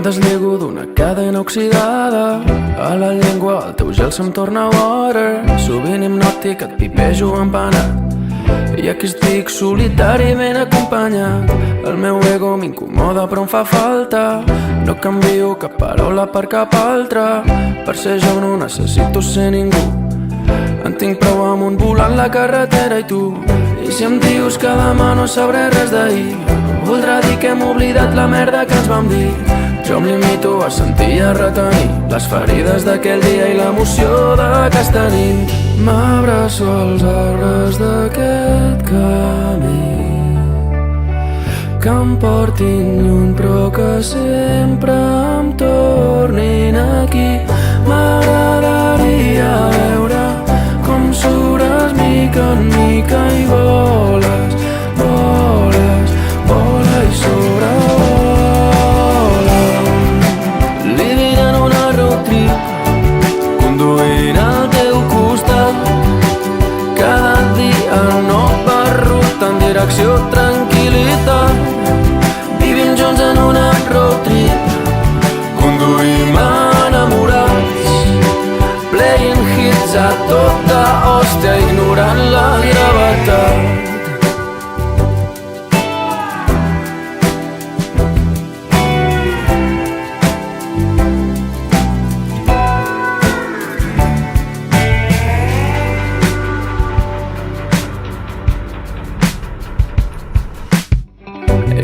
deslligo d'una cadena oxidada. A la llengua el teu gel se'm torna water. Sovint hipnòtic et pipejo empanat. I aquí estic solitari ben acompanyat. El meu ego m'incomoda però em fa falta. No canvio cap paraula per cap altra. Per ser jo no necessito ser ningú. En tinc prou amb un volant la carretera i tu. I si em dius que demà no sabré res d'ahir, voldrà dir que hem oblidat la merda que ens vam dir. Jo em limito a sentir i a retenir les ferides d'aquell dia i l'emoció d'aquesta nit. M'abraço als arbres d'aquest camí que em portin lluny però que sempre em tornin aquí. M'agradaria veure com sures mica en mica i voles, voles, vola i sobrevola. Living en una road trip, conduint al teu costat. Cada dia nova ruta en direcció tranquil·litat. Vivim junts en una road trip, conduïm enamorats, playing hits a tota hòstia, ignorant la gravetat.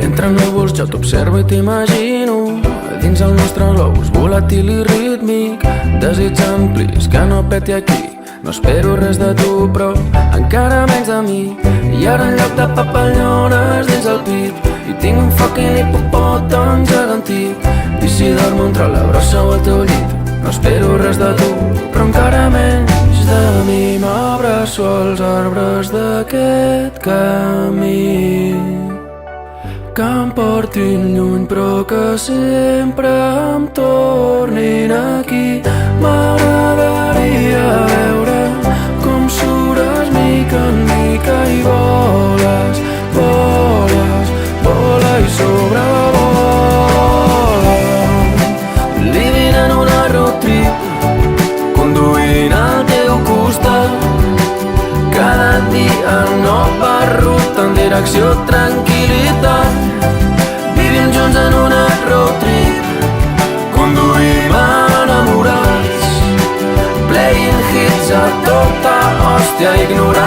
Entre núvols jo t'observo i t'imagino dins el nostre globus volàtil i rítmic, desitjant plis que no peti aquí. No espero res de tu però encara menys de mi. I ara en lloc de papallones dins el pit i tinc un fucking hipopòtam gegantí. I si dormo entre la brossa o el teu llit, no espero res de tu però encara menys de mi. M'abraço als arbres d'aquest camí que em portin lluny però que sempre em tornin aquí. M'agradaria veure com sures mica en mica i voles, voles, vola i sobrevola. Living en una road trip, conduint al teu costat. Cada dia nova ruta en direcció tranquil·litat. Vivim junts en una road trip, conduïm enamorats, playing hits a tota hòstia, ignorant